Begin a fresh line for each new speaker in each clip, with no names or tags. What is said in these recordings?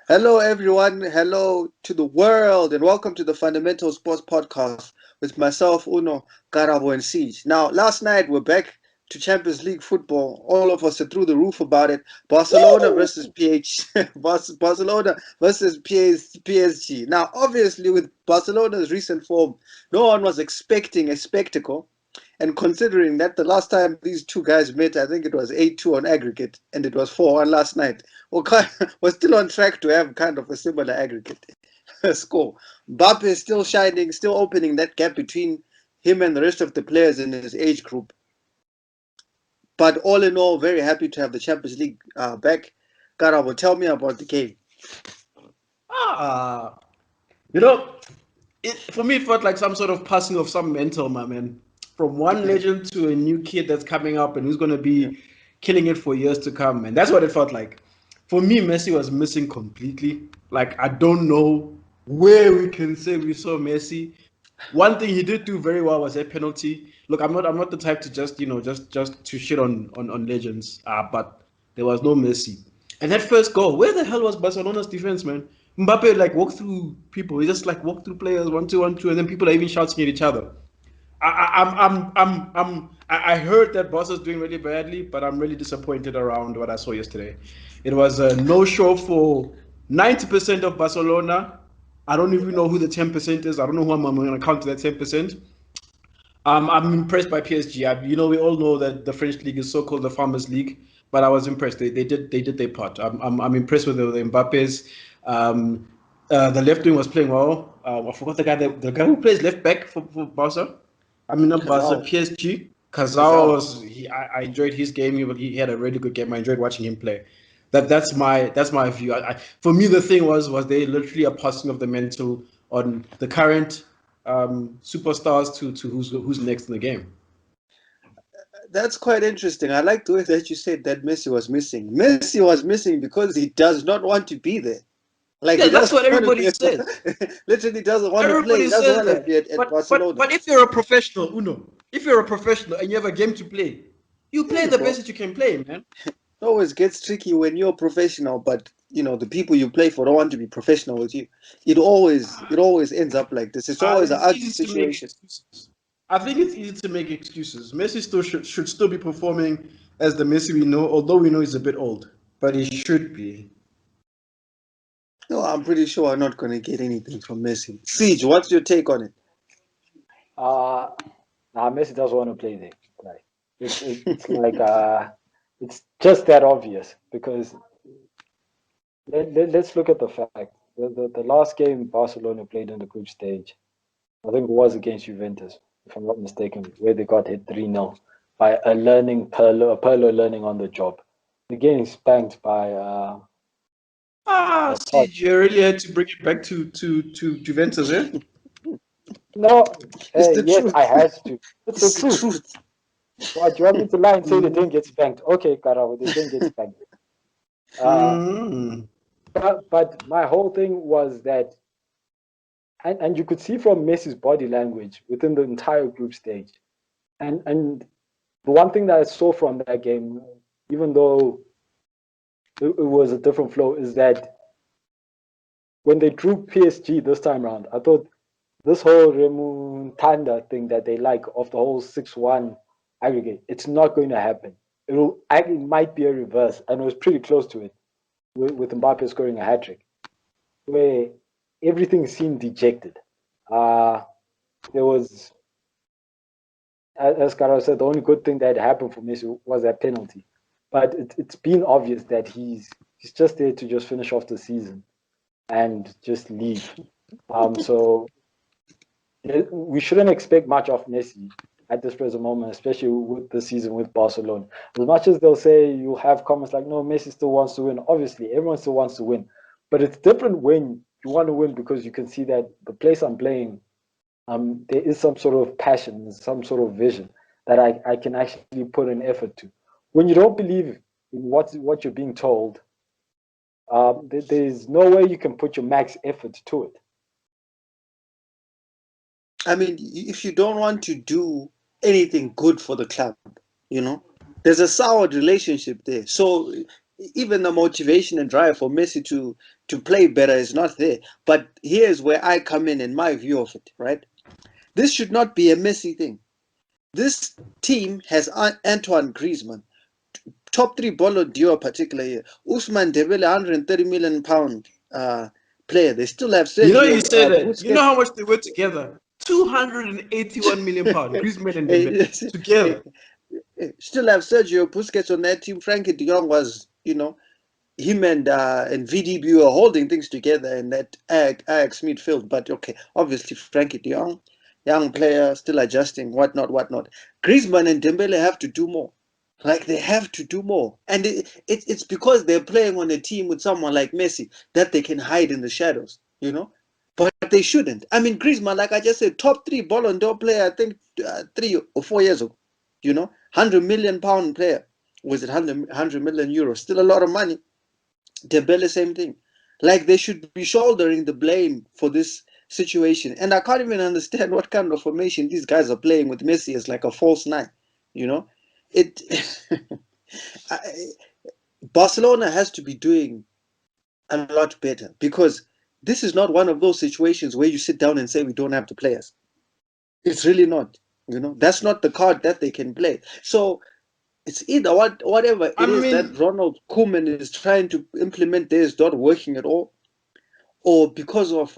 Hello, everyone. Hello to the world, and welcome to the Fundamental Sports Podcast with myself, Uno, Karabo, and Siege. Now, last night we're back to Champions League football. All of us are through the roof about it. Barcelona
Woo!
versus Barcelona versus PSG. Now, obviously, with Barcelona's recent form, no one was expecting a spectacle. And considering that the last time these two guys met, I think it was 8-2 on aggregate, and it was 4-1 last night. We're still on track to have kind of a similar aggregate score. Mbappe is still shining, still opening that gap between him and the rest of the players in his age group. But all in all, very happy to have the Champions League back. Karabo, tell me about the game.
Ah, you know, for me, it felt like some sort of passing of some mentor, my man. From one legend to a new kid that's coming up and who's going to
Yeah.
be killing it for years to come, and that's what it felt like. For me, Messi was missing completely. Like, I don't know where we can say we saw Messi. One thing he did do very well was that penalty. Look, I'm not the type to just to shit on legends. But there was no Messi. And that first goal, where the hell was Barcelona's defense, man? Mbappe like walked through people. He just like walked through players, 1-2, 1-2, and then people are even shouting at each other. I heard that Boss is doing really badly, but I'm really disappointed around what I saw yesterday. It was a no show for 90% of Barcelona. I don't even know who the 10% is. I don't know who I'm going to count to that 10%. I'm impressed by PSG. We all know that the French league is so-called the Farmers League, but I was impressed. They did their part. I'm impressed with the Mbappes. The left wing was playing well. I forgot the guy who plays left back for Barca. I mean, not Barca,
Kazao.
PSG. Kazao
Kazao.
was. I enjoyed his game. He had a really good game. I enjoyed watching him play. That's my view. For me, the thing was they literally a passing of the mental on the current superstars to who's next in the game.
That's quite interesting. I like the way that you said that Messi was missing. Messi was missing because he does not want to be there. Like
Yeah,
he
that's
doesn't
what
want to
everybody
be,
says.
literally doesn't want to play. He
Everybody
doesn't
says
want to
that.
be at
But
Barcelona.
but if you're a professional, Uno, if you're a professional and you have a game to play, you play
Hey,
the best
bro,
that you can play, man.
it always gets tricky when you're professional, but the people you play for don't want to be professional with you. It always ends up like this. It's always an
It's
ugly
easy to make
situation.
excuses. I think it's easy to make excuses. Messi still should still be performing as the Messi we know, although we know he's a bit old, but he should be.
No, I'm pretty sure I'm not going to get anything from Messi. Siege, what's your take on it?
Uh Messi doesn't want to play there. Like it's like it's just that obvious because let's look at the fact. The last game Barcelona played in the group stage, I think it was against Juventus, if I'm not mistaken, where they got hit 3-0 by a Perlo learning on the job. The game spanked by
See,
Pod.
you really had to bring it back to Juventus, eh?
No,
It's the
yes,
truth.
I had to. It's the
It's the
truth.
truth.
What, do you want me to lie and say they
Mm.
didn't get spanked? Okay, Karao, they didn't get spanked. Uh,
Mm.
but my whole thing was that, and you could see from Messi's body language within the entire group stage, and the one thing that I saw from that game, even though it was a different flow, is that when they drew PSG this time around, I thought this whole remontanda thing that they like of the whole 6-1 aggregate, it's not going to happen. It might be a reverse, and it was pretty close to it with Mbappe scoring a hat trick, where everything seemed dejected. Uh, there was, as Carlos said, the only good thing that happened for Messi was that penalty. But it's been obvious that he's just there to just finish off the season and just leave. So we shouldn't expect much of Messi at this present moment, especially with the season with Barcelona. As much as they'll say you have comments like, no, Messi still wants to win. Obviously, everyone still wants to win. But it's different when you want to win because you can see that the place I'm playing, there is some sort of passion, some sort of vision that I can actually put an effort to. When you don't believe in what you're being told, there's no way you can put your max effort to it.
I mean, if you don't want to do anything good for the club, you know, there's a soured relationship there. So even the motivation and drive for Messi to play better is not there. But here's where I come in my view of it, right? This should not be a Messi thing. This team has Antoine Griezmann, top 3 Ballon d'Or particularly here. Usman Dembele, £130 million player. They still have
You know,
Sergio
you said that. You know
Busquets.
how much they were together? £281 million. Griezmann and Dembele together.
Still have Sergio Busquets on that team. Frankie de Jong was, him and VDB were holding things together in that Ajax midfield. But okay, obviously Frankie de Jong, young player, still adjusting, whatnot. Griezmann and Dembele have to do more. Like they have to do more, and it's because they're playing on a team with someone like Messi that they can hide in the shadows, But they shouldn't. I mean, Griezmann, like I just said, top 3 Ballon d'Or player, I think 3 or 4 years ago, £100 million player. Was it 100 million euros? Still a lot of money. Dembele, same thing. Like they should be shouldering the blame for this situation. And I can't even understand what kind of formation these guys are playing with Messi as like a false nine. It Barcelona has to be doing a lot better, because this is not one of those situations where you sit down and say we don't have the players. It's really not. That's not the card that they can play. So it's either whatever
I
it is
mean,
that Ronald Koeman is trying to implement there is not working at all, or because of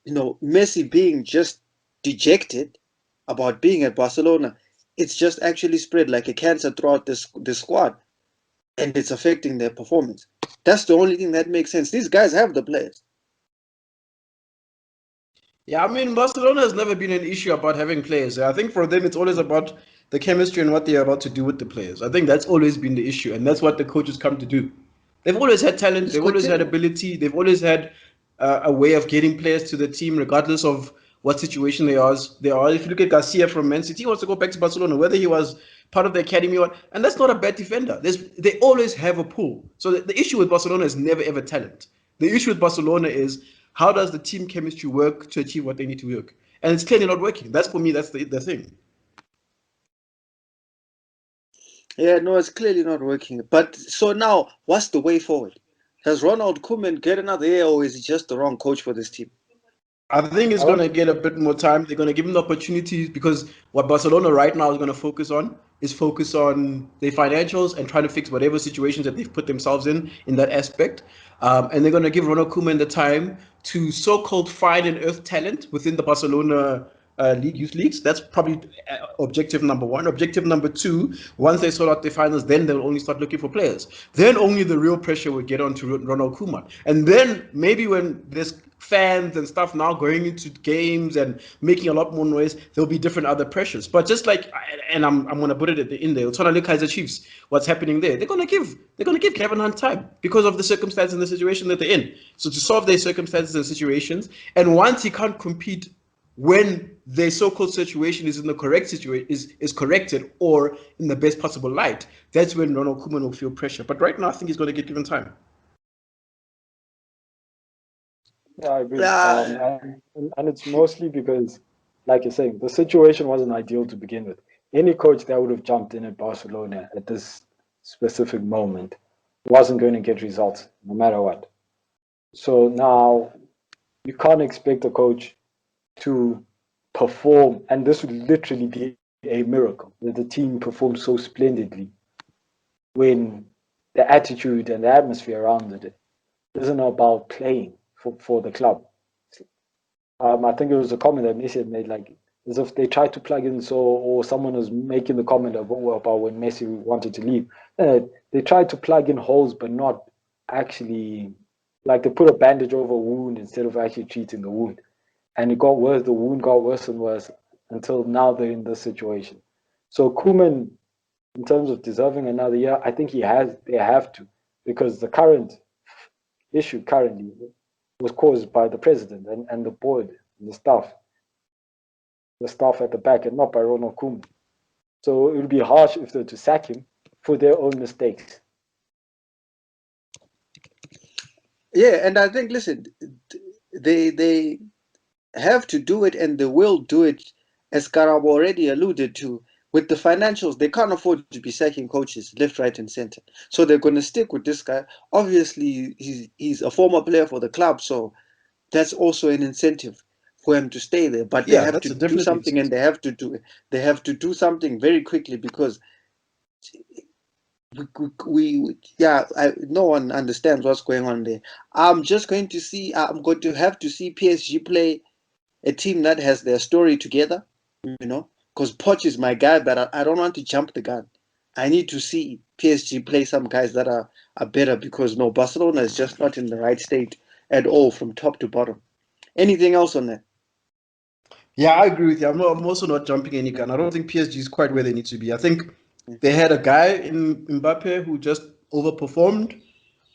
Messi being just dejected about being at Barcelona, it's just actually spread like a cancer throughout this squad, and it's affecting their performance. That's the only thing that makes sense. These guys have the players.
yeah, I mean, Barcelona has never been an issue about having players. I think for them, it's always about the chemistry and what they're about to do with the players. I think that's always been the issue, and that's what the coaches come to do. They've always had talent,
It's
they've always had
continue.
ability, they've always had a way of getting players to the team, regardless of what situation they are. If you look at Garcia from Man City, he wants to go back to Barcelona, whether he was part of the academy or, and that's not a bad defender. They always have a pool. So the issue with Barcelona is never ever talent. The issue with Barcelona is how does the team chemistry work to achieve what they need to work, and it's clearly not working. That's for me. That's the thing.
Yeah, no, it's clearly not working. But so now, what's the way forward? Does Ronald Koeman get another year, or is he just the wrong coach for this team?
I think
I
it's going
don't
to get a bit more time. They're going to give him the opportunities, because what Barcelona right now is going to focus on their financials and trying to fix whatever situations that they've put themselves in that aspect. And they're going to give Ronald Koeman the time to so-called find and earth talent within the Barcelona youth leagues. That's probably objective number one. Objective number two, once they sort out the finals, then they'll only start looking for players. Then only the real pressure will get onto Ronald Koeman. And then maybe when there's fans and stuff now going into games and making a lot more noise, there'll be different other pressures. But just like, and I'm gonna put it in there, Tottenham Kaiser Chiefs, what's happening there? They're gonna give Kevin Hunt time because of the circumstances and the situation that they're in. So to solve their circumstances and situations, and once he can't compete when their so-called situation is in the correct situation, is corrected or in the best possible light, that's when Ronald Koeman will feel pressure. But right now, I think he's going to get given time.
Yeah, I agree.
Uh,
And it's mostly because, like you're saying, the situation wasn't ideal to begin with. Any coach that would have jumped in at Barcelona at this specific moment wasn't going to get results, no matter what. So now you can't expect a coach to perform, and this would literally be a miracle that the team performs so splendidly when the attitude and the atmosphere around it isn't about playing for the club. I think it was a comment that Messi had made, like as if they tried to plug in, or someone was making the comment about when Messi wanted to leave. They tried to plug in holes, but not actually, like they put a bandage over a wound instead of actually treating the wound. And it got worse, the wound got worse and worse until now they're in this situation. So Koeman, in terms of deserving another year, I think they have to, because the current issue currently was caused by the president and the board and the staff at the back, and not by Ronald Koeman. So it would be harsh if they were to sack him for their own mistakes.
yeah, and I think, listen, they have to do it, and they will do it, as Karab already alluded to, with the financials, they can't afford to be sacking coaches left, right, and center. So they're going to stick with this guy. Obviously, he's a former player for the club, so that's also an incentive for him to stay there. But they
Yeah,
have to
that's a
do
definitely
something, and they have to do something very quickly because no one understands what's going on there. I'm going to have to see PSG play a team that has their story together, because Poch is my guy, but I don't want to jump the gun. I need to see PSG play some guys that are better because no, Barcelona is just not in the right state at all from top to bottom. Anything else on that?
Yeah, I agree with you. I'm also not jumping any gun. I don't think PSG is quite where they need to be. I think they had a guy in Mbappe who just overperformed.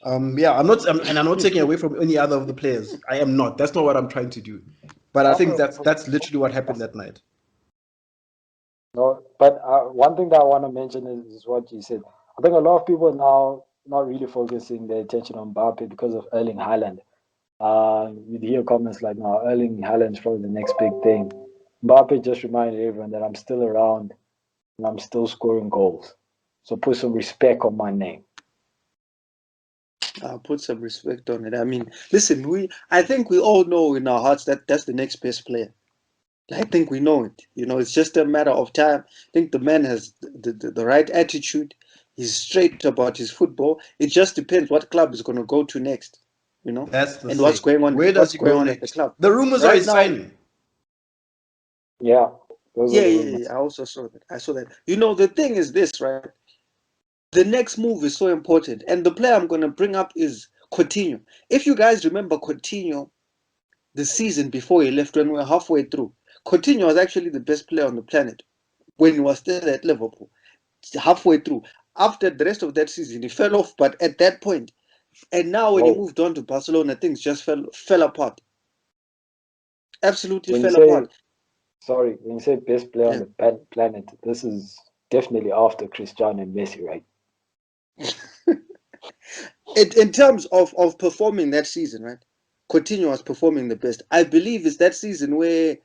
And I'm not taking away from any other of the players. I am not. That's not what I'm trying to do. But I think that's literally what happened that night.
No, but one thing that I want to mention is what you said. I think a lot of people are now not really focusing their attention on Mbappe because of Erling Haaland. You'd hear comments like, "No, Erling Haaland's probably the next big thing." Mbappe just reminded everyone that I'm still around and I'm still scoring goals. So put some respect on my name.
Put some respect on it. I mean, listen, I think we all know in our hearts that that's the next best player. I think we know it. It's just a matter of time. I think the man has the right attitude. He's straight about his football. It just depends what club is going to go to next,
That's the
and what's
thing.
going on.
Where does
What's
he
going
go
on at the
next?
club
The rumors are
right
he's
now?
signing.
Yeah, those are
Yeah,
the
yeah,
rumors.
yeah. I also saw that. I saw that. The thing is this, right? The next move is so important, and the player I'm going to bring up is Coutinho. If you guys remember Coutinho, the season before he left, when we were halfway through, Coutinho was actually the best player on the planet when he was still at Liverpool. Halfway through, after the rest of that season, he fell off. But at that point, and now when he
Whoa.
moved on to Barcelona, things just fell apart. Absolutely
When you
fell
say,
apart.
sorry, when you say best player on
Yeah.
the planet, this is definitely after Cristiano and Messi, right?
In terms of performing that season, right? Coutinho was performing the best. I believe it's that season where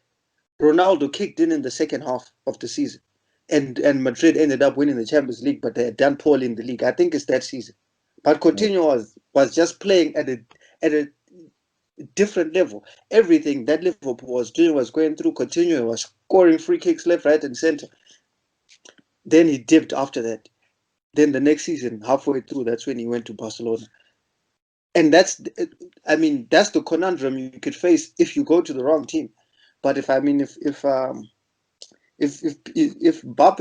Ronaldo kicked in the second half of the season, and Madrid ended up winning the Champions League, but they had done poorly in the league. I think it's that season. But Coutinho was just playing at a different level. Everything that Liverpool was doing was going through Coutinho. He was scoring free kicks left, right, and center. Then he dipped after that. Then the next season, halfway through, that's when he went to Barcelona. And that's the conundrum you could face if you go to the wrong team. But if Mbappe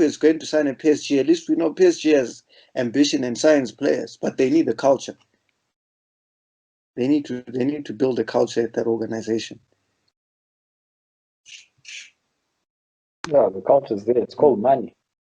is going to sign a PSG, at least we know PSG has ambition and signs players, but they need a culture. They need to build a culture at that organization.
Yeah, the culture's there. It's called money.